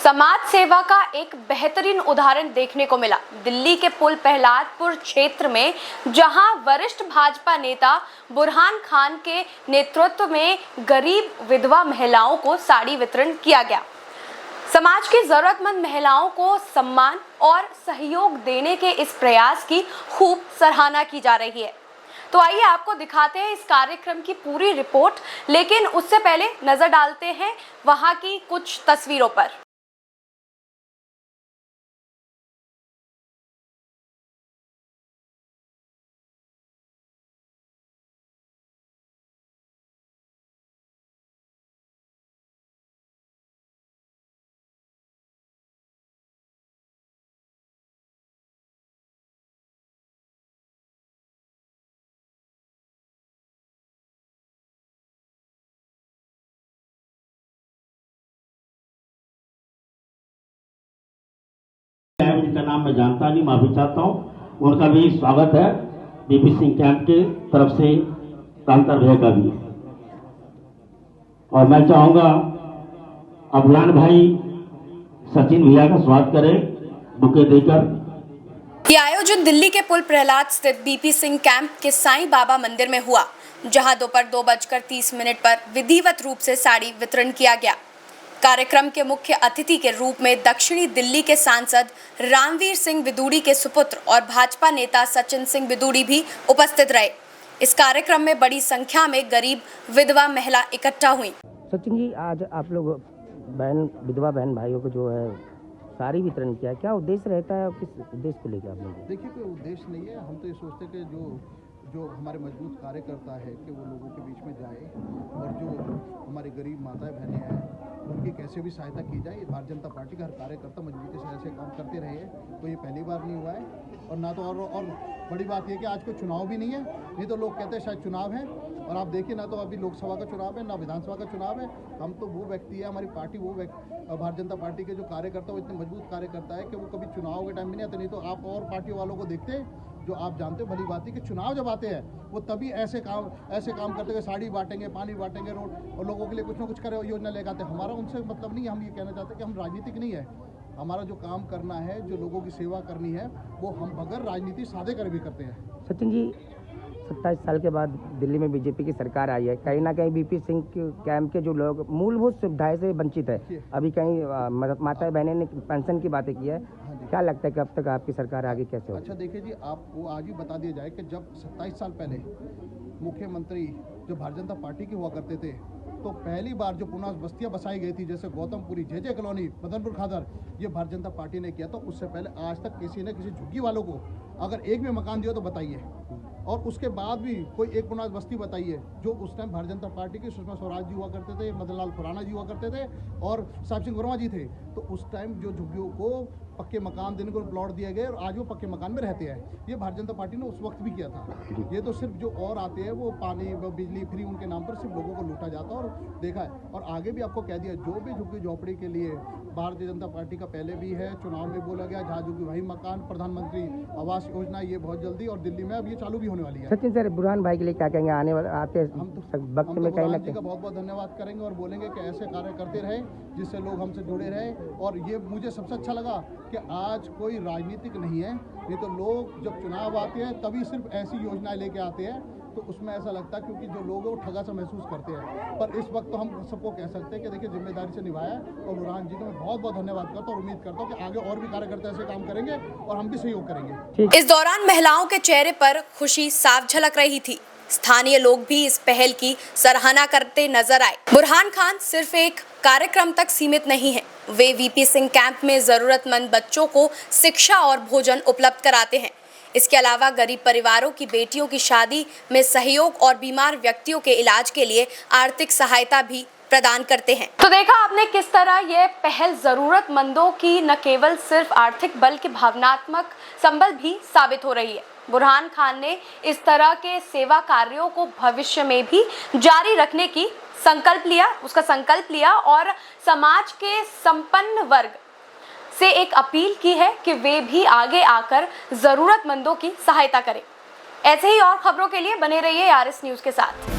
समाज सेवा का एक बेहतरीन उदाहरण देखने को मिला दिल्ली के पुल प्रहलादपुर क्षेत्र में, जहां वरिष्ठ भाजपा नेता बुरहान खान के नेतृत्व में गरीब विधवा महिलाओं को साड़ी वितरण किया गया। समाज की जरूरतमंद महिलाओं को सम्मान और सहयोग देने के इस प्रयास की खूब सराहना की जा रही है। तो आइए आपको दिखाते हैं इस कार्यक्रम की पूरी रिपोर्ट, लेकिन उससे पहले नजर डालते हैं वहां की कुछ तस्वीरों पर। जिनका नाम मैं जानता नहीं, माफी चाहता हूँ। उनका भी स्वागत है बीपी सिंह कैंप के तरफ से, कांतर भैया का भी। और मैं चाहूंगा अभियान भाई सचिन भैया का स्वागत करें बुके देकर। ये आयोजन दिल्ली के पुल प्रहलाद स्थित बीपी सिंह कैंप के साईं बाबा मंदिर में हुआ, जहां दोपहर 2:30 पर विधिवत रूप से साड़ी वितरण किया गया। कार्यक्रम के मुख्य अतिथि के रूप में दक्षिणी दिल्ली के सांसद रामवीर सिंह विदुड़ी के सुपुत्र और भाजपा नेता सचिन सिंह विदुड़ी भी उपस्थित रहे। इस कार्यक्रम में बड़ी संख्या में गरीब विधवा महिला इकट्ठा हुई। सचिन जी, आज आप लोग विधवा बहन भाइयों को जो है साड़ी वितरण किया, क्या उद्देश्य रहता है और किस उद्देश्य को लेकर आप लोग? देखिए, कोई उद्देश्य नहीं है। हम तो ये सोचते हैं कि जो हमारे मजबूत कार्यकर्ता है कि वो लोगों के बीच में जाए और जो हमारी गरीब माताएं बहनें हैं उनकी कैसे भी सहायता की जाए। भारतीय जनता पार्टी का हर कार्यकर्ता मजबूती से ऐसे काम करते रहे हैं, तो ये पहली बार नहीं हुआ है। और ना तो और बड़ी बात यह कि आज कोई चुनाव भी नहीं है, नहीं तो लोग कहते हैं शायद चुनाव है। और आप देखिए, ना तो अभी लोकसभा का चुनाव है ना विधानसभा का चुनाव है। हम तो वो व्यक्ति है, हमारी पार्टी वो भारतीय जनता पार्टी के जो कार्यकर्ता वो इतने मजबूत कार्यकर्ता है कि वो कभी चुनाव के टाइम में नहीं आते। नहीं तो आप और पार्टियों वालों को देखते हैं, जो आप जानते हो भली बात है कि चुनाव जब आते हैं वो तभी ऐसे काम करते हुए साड़ी बांटेंगे, पानी बांटेंगे, रोड और लोगों के लिए कुछ ना कुछ करे योजना लेकर आते हैं। हमारा उनसे मतलब नहीं है। हम ये कहना चाहते हैं कि हम राजनीतिक नहीं है। हमारा जो काम करना है, जो लोगों की सेवा करनी है, वो हम बगैर राजनीति सादे कर भी करते हैं। सचिन जी, 27 साल के बाद दिल्ली में बीजेपी की सरकार आई है, कहीं ना कहीं बीपी सिंह कैंप के जो लोग मूलभूत सुविधाएं से वंचित है। अभी कहीं माता बहनें ने पेंशन की बातें की है, क्या लगता है कि अब तक आपकी सरकार आगे कैसे होगी? अच्छा देखिए जी, आपको आज ही बता दिया जाए कि जब 27 साल पहले मुख्यमंत्री जो भारतीय जनता पार्टी के हुआ करते थे, तो पहली बार जो पुनः बस्तियां बसाई गई थी, जैसे गौतमपुरी, जे कॉलोनी, मदनपुर खादर, ये भारतीय जनता पार्टी ने किया। तो उससे पहले आज तक किसी ने किसी झुग्गी वालों को अगर एक भी मकान दिया तो बताइए। और उसके बाद भी कोई एक पुनः बस्ती बताइए जो उस टाइम भारतीय जनता पार्टी की सुषमा स्वराज जी हुआ करते थे, मदन लाल खुराना जी हुआ करते थे और साहब सिंह वर्मा जी थे। तो उस टाइम जो झुग्गियों को पक्के मकान देने को प्लॉट दिए गए और आज वो पक्के मकान में रहते हैं। ये भारतीय जनता पार्टी ने उस वक्त भी किया था। ये तो सिर्फ जो और आते हैं वो पानी बिजली फ्री उनके नाम पर सिर्फ लोगों को लूटा जाता है और देखा है। और आगे भी आपको कह दिया, जो भी झुग्गी झोपड़ी के लिए भारतीय जनता पार्टी का पहले भी है, चुनाव में बोला गया, जहाँ झुग्गी वही मकान, प्रधानमंत्री आवास योजना, ये बहुत जल्दी और दिल्ली में अब ये चालू भी होने वाली है। सचिन सर, बुरहान भाई के लिए क्या कहेंगे? आने वाले आते हम तो वक्त में कहीं ना कहीं का बहुत बहुत धन्यवाद करेंगे और बोलेंगे कि ऐसे कार्य करते रहे जिससे लोग हमसे जुड़े रहे। और ये मुझे सबसे अच्छा लगा कि आज कोई राजनीतिक नहीं है। नहीं तो लोग जब चुनाव आते हैं तभी सिर्फ ऐसी योजनाएं लेके आते हैं, तो उसमें ऐसा लगता है क्योंकि जो लोग हैं वो ठगा सा महसूस करते हैं। पर इस वक्त तो हम सबको कह सकते हैं कि देखिए, जिम्मेदारी से निभाया। और बुरहान जी को मैं बहुत बहुत धन्यवाद करता हूँ और उम्मीद करता हूँ कि आगे और भी कार्यकर्ता ऐसे काम करेंगे और हम भी सहयोग करेंगे। इस दौरान महिलाओं के चेहरे पर खुशी साफ झलक रही थी। स्थानीय लोग भी इस पहल की सराहना करते नजर आए। बुरहान खान सिर्फ एक कार्यक्रम तक सीमित नहीं है, वे वीपी सिंह कैंप में जरूरतमंद बच्चों को शिक्षा और भोजन उपलब्ध कराते हैं। इसके अलावा गरीब परिवारों की बेटियों की शादी में सहयोग और बीमार व्यक्तियों के इलाज के लिए आर्थिक सहायता भी प्रदान करते हैं। तो देखा आपने किस तरह यह पहल जरूरतमंदों की न केवल सिर्फ आर्थिक बल्कि भावनात्मक संबल भी साबित हो रही है। बुरहान खान ने इस तरह के सेवा कार्यों को भविष्य में भी जारी रखने की संकल्प लिया और समाज के संपन्न वर्ग से एक अपील की है कि वे भी आगे आकर जरूरतमंदों की सहायता करें। ऐसे ही और खबरों के लिए बने रहिए आरएस न्यूज के साथ।